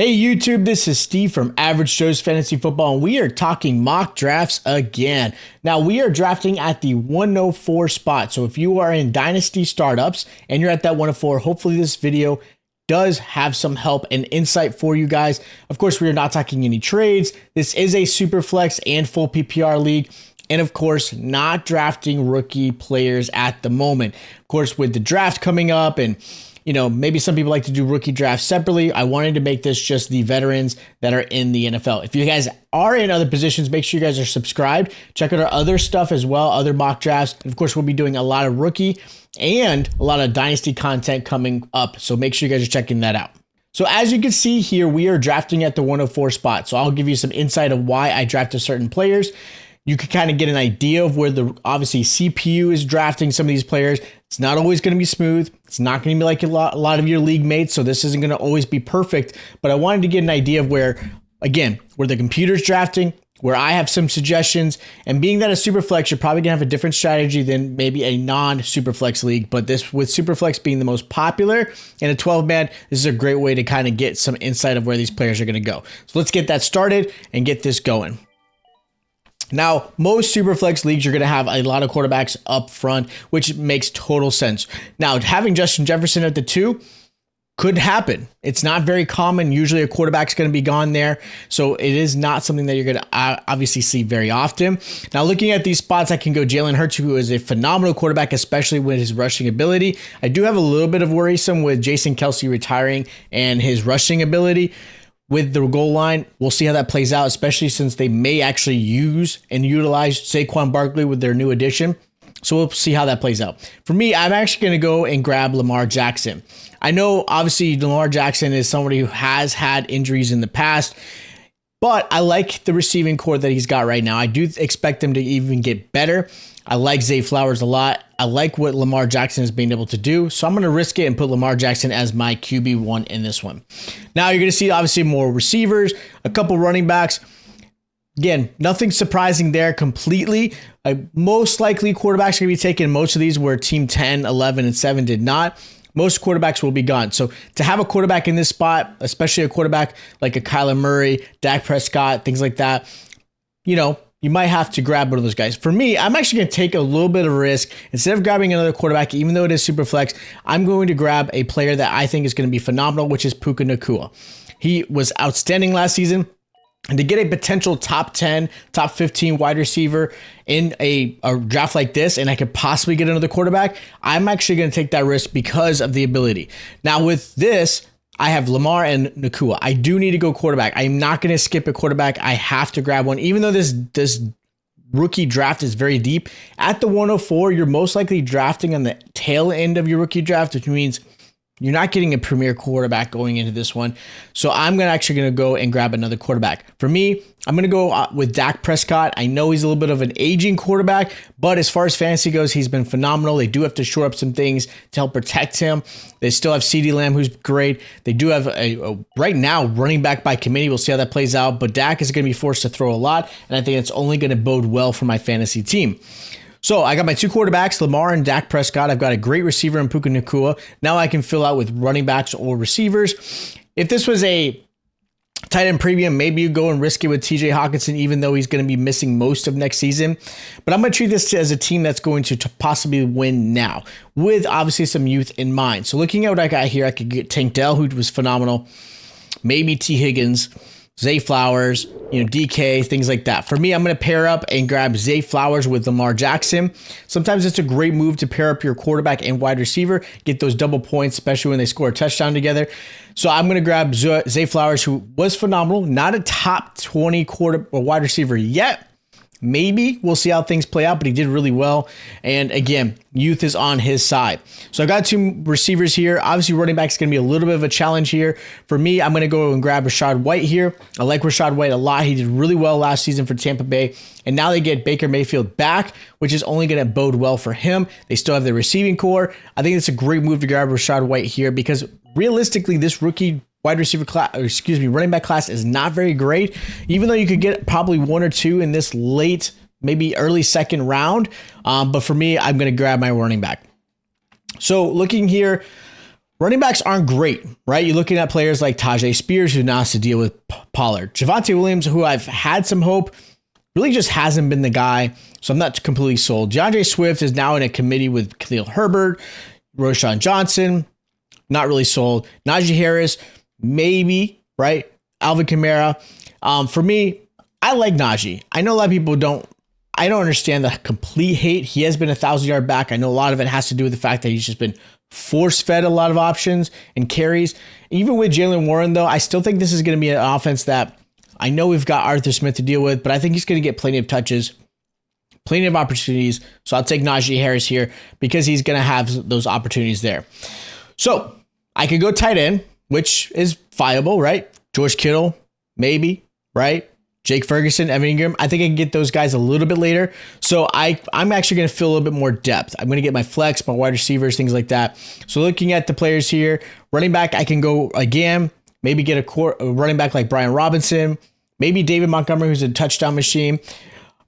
Hey YouTube, this is Steve from Average Joe's Fantasy Football, and we are talking mock drafts again. Now, we are drafting at the 104 spot, so if you are in Dynasty startups and you're at that 104, hopefully this video does have some help and insight for you guys. Of course, we are not talking any trades. This is a super flex and full PPR league. And of course, not drafting rookie players at the moment. Of course, with the draft coming up and maybe some people like to do rookie drafts separately. I wanted to make this just the veterans that are in the NFL. If you guys are in other positions, make sure you guys are subscribed. Check out our other stuff as well, other mock drafts. And of course, we'll be doing a lot of rookie and a lot of dynasty content coming up. So make sure you guys are checking that out. So as you can see here, we are drafting at the 104 spot. So I'll give you some insight of why I drafted certain players. You can kind of get an idea of where the obviously CPU is drafting some of these players. It's not always going to be smooth. It's not going to be like a lot of your league mates. So this isn't going to always be perfect. But I wanted to get an idea of where the computer's drafting, where I have some suggestions. And being that a Superflex, you're probably going to have a different strategy than maybe a non-Superflex league. But this, with Superflex being the most popular in a 12-man, this is a great way to kind of get some insight of where these players are going to go. So let's get that started and get this going. Now, most Superflex leagues, you're going to have a lot of quarterbacks up front, which makes total sense. Now, having Justin Jefferson at the 2 could happen. It's not very common. Usually a quarterback's going to be gone there. So it is not something that you're going to obviously see very often. Now, looking at these spots, I can go Jalen Hurts, who is a phenomenal quarterback, especially with his rushing ability. I do have a little bit of worrisome with Jason Kelce retiring and his rushing ability. With the goal line, we'll see how that plays out, especially since they may actually use and utilize Saquon Barkley with their new addition. So we'll see how that plays out. For me, I'm actually going to go and grab Lamar Jackson. I know, obviously, Lamar Jackson is somebody who has had injuries in the past, but I like the receiving core that he's got right now. I do expect him to even get better. I like Zay Flowers a lot. I like what Lamar Jackson has been able to do. So I'm going to risk it and put Lamar Jackson as my QB1 in this one. Now you're going to see obviously more receivers, a couple running backs. Again, nothing surprising there completely. Most likely quarterbacks are going to be taking most of these where team 10, 11, and 7 did not. Most quarterbacks will be gone. So to have a quarterback in this spot, especially a quarterback like a Kyler Murray, Dak Prescott, things like that, you might have to grab one of those guys. For me, I'm actually going to take a little bit of a risk. Instead of grabbing another quarterback, even though it is super flex, I'm going to grab a player that I think is going to be phenomenal, which is Puka Nacua. He was outstanding last season. And to get a potential top 10, top 15 wide receiver in a draft like this, and I could possibly get another quarterback, I'm actually going to take that risk because of the ability. Now with this, I have Lamar and Nacua. I do need to go quarterback. I'm not going to skip a quarterback. I have to grab one. Even though this rookie draft is very deep, at the 104, you're most likely drafting on the tail end of your rookie draft, which means you're not getting a premier quarterback going into this one. So I'm actually going to go and grab another quarterback. For me, I'm going to go with Dak Prescott. I know he's a little bit of an aging quarterback, but as far as fantasy goes, he's been phenomenal. They do have to shore up some things to help protect him. They still have CeeDee Lamb, who's great. They do have right now running back by committee. We'll see how that plays out, but Dak is going to be forced to throw a lot, and I think it's only going to bode well for my fantasy team. So I got my two quarterbacks, Lamar and Dak Prescott. I've got a great receiver in Puka Nacua. Now I can fill out with running backs or receivers. If this was a tight end premium, maybe you go and risk it with TJ Hawkinson, even though he's going to be missing most of next season. But I'm going to treat this as a team that's going to possibly win now, with obviously some youth in mind. So looking at what I got here, I could get Tank Dell, who was phenomenal. Maybe T. Higgins, Zay Flowers, DK, things like that. For me, I'm going to pair up and grab Zay Flowers with Lamar Jackson. Sometimes it's a great move to pair up your quarterback and wide receiver, get those double points, especially when they score a touchdown together. So I'm going to grab Zay Flowers, who was phenomenal, not a top 20 quarter or wide receiver yet. Maybe we'll see how things play out, but he did really well. And again, youth is on his side. So I got two receivers here. Obviously, running back is going to be a little bit of a challenge here. For me, I'm going to go and grab Rachaad White here. I like Rachaad White a lot. He did really well last season for Tampa Bay. And now they get Baker Mayfield back, which is only going to bode well for him. They still have the receiving core. I think it's a great move to grab Rachaad White here because realistically, this rookie running back class is not very great, even though you could get probably one or two in this late, maybe early second round. But for me, I'm going to grab my running back. So looking here, Running backs aren't great, right? You're looking at players like Tajay Spears, who now has to deal with Pollard. Javonte Williams, who I've had some hope, really just hasn't been the guy, so I'm not completely sold. DeAndre Swift is now in a committee with Khalil Herbert, Roschon Johnson, not really sold. Najee Harris, maybe, right? Alvin Kamara. For me, I like Najee. I know a lot of people don't. I don't understand the complete hate. He has been a 1,000-yard back. I know a lot of it has to do with the fact that he's just been force-fed a lot of options and carries. Even with Jalen Warren, though, I still think this is going to be an offense that I know we've got Arthur Smith to deal with, but I think he's going to get plenty of touches, plenty of opportunities. So I'll take Najee Harris here because he's going to have those opportunities there. So I could go tight end, which is viable, right? George Kittle, maybe, right? Jake Ferguson, Evan Ingram. I think I can get those guys a little bit later. So I'm actually going to fill a little bit more depth. I'm going to get my flex, my wide receivers, things like that. So looking at the players here, running back, I can go again, maybe get a running back like Brian Robinson, maybe David Montgomery, who's a touchdown machine.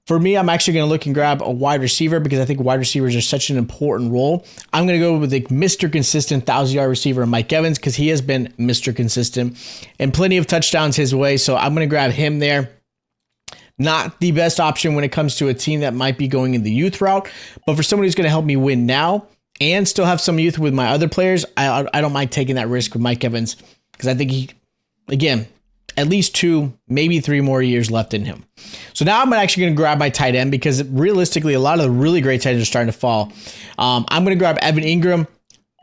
For me, I'm actually going to look and grab a wide receiver because I think wide receivers are such an important role. I'm going to go with the Mr. Consistent 1,000-yard receiver, Mike Evans, because he has been Mr. Consistent and plenty of touchdowns his way. So I'm going to grab him there. Not the best option when it comes to a team that might be going in the youth route, but for someone who's going to help me win now and still have some youth with my other players, I don't mind taking that risk with Mike Evans because I think he, again, at least 2, maybe 3 more years left in him. So now I'm actually going to grab my tight end because realistically, a lot of the really great tight ends are starting to fall. I'm going to grab Evan Ingram.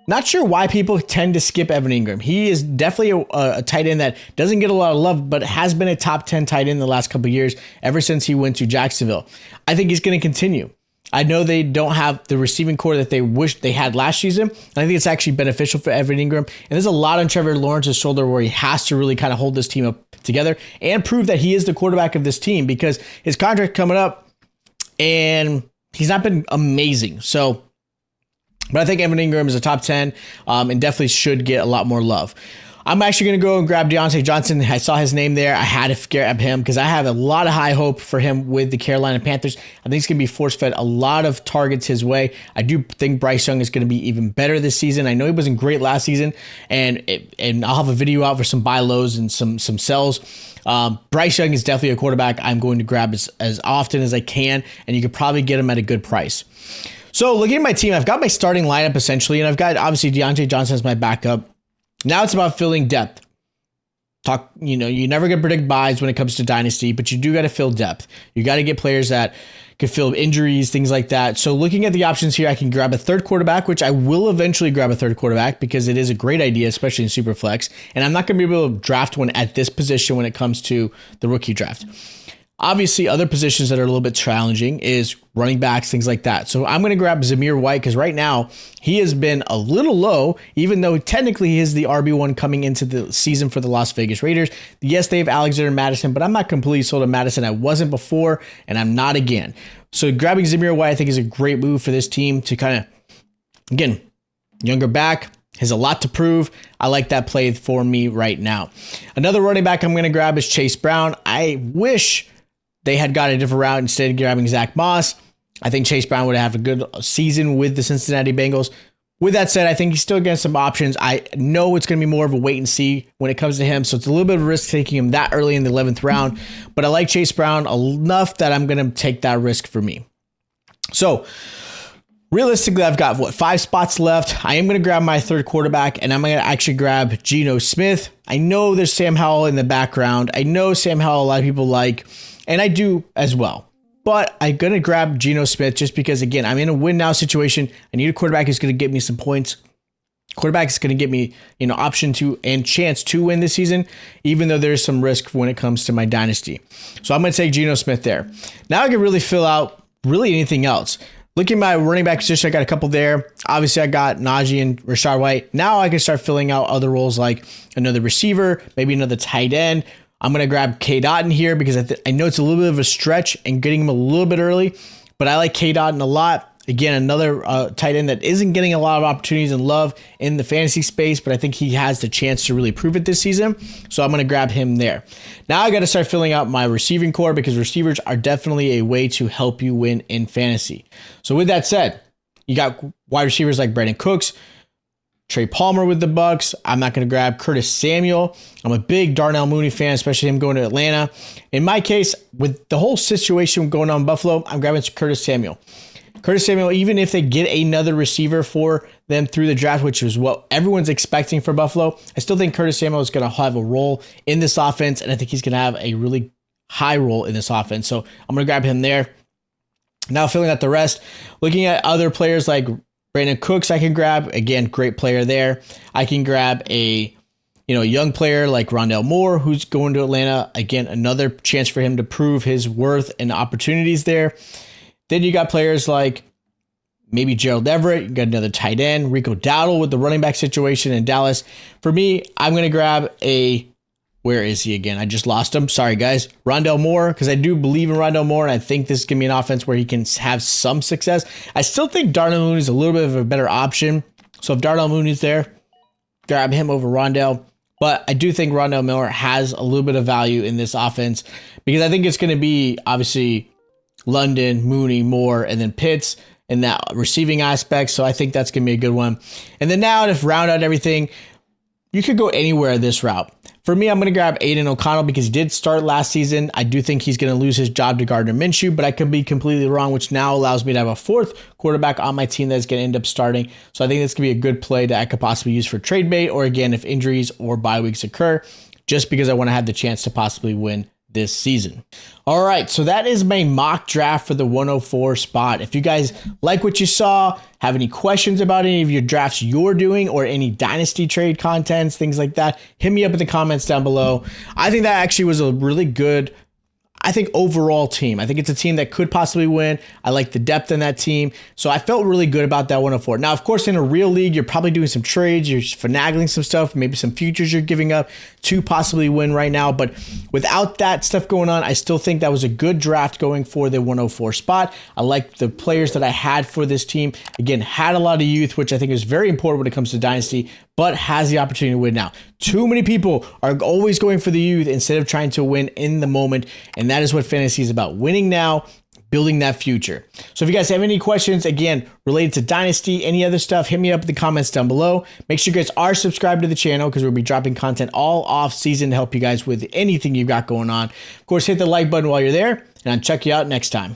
Not sure why people tend to skip Evan Ingram. He is definitely a tight end that doesn't get a lot of love, but has been a top 10 tight end in the last couple of years, ever since he went to Jacksonville. I think he's going to continue. I know they don't have the receiving core that they wish they had last season. And I think it's actually beneficial for Evan Ingram. And there's a lot on Trevor Lawrence's shoulder where he has to really kind of hold this team up together and prove that he is the quarterback of this team because his contract coming up and he's not been amazing. So, but I think Evan Ingram is a top 10 and definitely should get a lot more love. I'm actually going to go and grab Deontay Johnson. I saw his name there. I had to grab him because I have a lot of high hope for him with the Carolina Panthers. I think he's going to be force-fed a lot of targets his way. I do think Bryce Young is going to be even better this season. I know he wasn't great last season, and I'll have a video out for some buy lows and some sells. Bryce Young is definitely a quarterback I'm going to grab as often as I can, and you could probably get him at a good price. So looking at my team, I've got my starting lineup essentially, and I've got obviously Deontay Johnson as my backup. Now it's about filling depth. You're never going to predict buys when it comes to Dynasty, but you do got to fill depth. You got to get players that could fill injuries, things like that. So looking at the options here, I can grab a third quarterback, which I will eventually grab a third quarterback because it is a great idea, especially in Superflex. And I'm not going to be able to draft one at this position when it comes to the rookie draft. Obviously, other positions that are a little bit challenging is running backs, things like that. So I'm going to grab Zamir White because right now he has been a little low, even though technically he is the RB1 coming into the season for the Las Vegas Raiders. Yes, they have Alexander Madison, but I'm not completely sold on Madison. I wasn't before, and I'm not again. So grabbing Zamir White I think is a great move for this team to kind of, again, younger back, has a lot to prove. I like that play for me right now. Another running back I'm going to grab is Chase Brown. I wish they had got a different route instead of grabbing Zach Moss. I think Chase Brown would have a good season with the Cincinnati Bengals. With that said, I think he's still getting some options. I know it's going to be more of a wait and see when it comes to him, so it's a little bit of a risk taking him that early in the 11th round, but I like Chase Brown enough that I'm going to take that risk for me. So realistically, I've got 5 spots left. I am going to grab my third quarterback, and I'm going to actually grab Geno Smith. I know there's Sam Howell in the background. I know Sam Howell a lot of people like, and I do as well. But I'm going to grab Geno Smith just because, again, I'm in a win now situation. I need a quarterback who's going to get me some points. Quarterback is going to get me, option to and chance to win this season, even though there's some risk when it comes to my dynasty. So I'm going to take Geno Smith there. Now I can really fill out really anything else. Looking at my running back position, I got a couple there. Obviously, I got Najee and Rachaad White. Now I can start filling out other roles like another receiver, maybe another tight end. I'm going to grab K. Dotton here because I know it's a little bit of a stretch and getting him a little bit early, but I like K. Dotton a lot. Again, another tight end that isn't getting a lot of opportunities and love in the fantasy space, but I think he has the chance to really prove it this season. So I'm going to grab him there. Now I got to start filling out my receiving core because receivers are definitely a way to help you win in fantasy. So with that said, you got wide receivers like Brandon Cooks, Trey Palmer with the Bucks. I'm not going to grab Curtis Samuel. I'm a big Darnell Mooney fan, especially him going to Atlanta. In my case, with the whole situation going on in Buffalo, I'm grabbing Curtis Samuel. Curtis Samuel, even if they get another receiver for them through the draft, which is what everyone's expecting for Buffalo, I still think Curtis Samuel is going to have a role in this offense, and I think he's going to have a really high role in this offense. So I'm going to grab him there. Now filling out the rest, looking at other players like Brandon Cooks, I can grab. Again, great player there. I can grab a young player like Rondale Moore, who's going to Atlanta. Again, another chance for him to prove his worth and opportunities there. Then you got players like maybe Gerald Everett. You got another tight end, Rico Dowdle with the running back situation in Dallas. For me, I'm going to grab where is he again? I just lost him. Sorry, guys. Rondale Moore, because I do believe in Rondale Moore, and I think this is going to be an offense where he can have some success. I still think Darnell Mooney is a little bit of a better option. So if Darnell Mooney's there, grab him over Rondale. But I do think Rondale Moore has a little bit of value in this offense because I think it's going to be obviously London, Mooney, Moore, and then Pitts in that receiving aspect. So I think that's going to be a good one. And then now to round out everything, you could go anywhere this route. For me, I'm going to grab Aiden O'Connell because he did start last season. I do think he's going to lose his job to Gardner Minshew, but I could be completely wrong, which now allows me to have a fourth quarterback on my team that's going to end up starting. So I think this could be a good play that I could possibly use for trade bait, or again, if injuries or bye weeks occur, just because I want to have the chance to possibly win this season. All right, so that is my mock draft for the 104 spot. If you guys like what you saw, have any questions about any of your drafts you're doing or any dynasty trade contents, things like that, hit me up in the comments down below. I think that actually was a really good overall team. I think it's a team that could possibly win. I like the depth in that team. So I felt really good about that 104. Now, of course, in a real league, you're probably doing some trades. You're finagling some stuff, maybe some futures you're giving up to possibly win right now. But without that stuff going on, I still think that was a good draft going for the 104 spot. I like the players that I had for this team. Again, had a lot of youth, which I think is very important when it comes to dynasty, but has the opportunity to win now. Too many people are always going for the youth instead of trying to win in the moment, and that is what fantasy is about: winning now, building that future. So if you guys have any questions, again, related to dynasty, any other stuff, hit me up in the comments down below. Make sure you guys are subscribed to the channel because we'll be dropping content all off season to help you guys with anything you've got going on. Of course, hit the like button while you're there, and I'll check you out next time.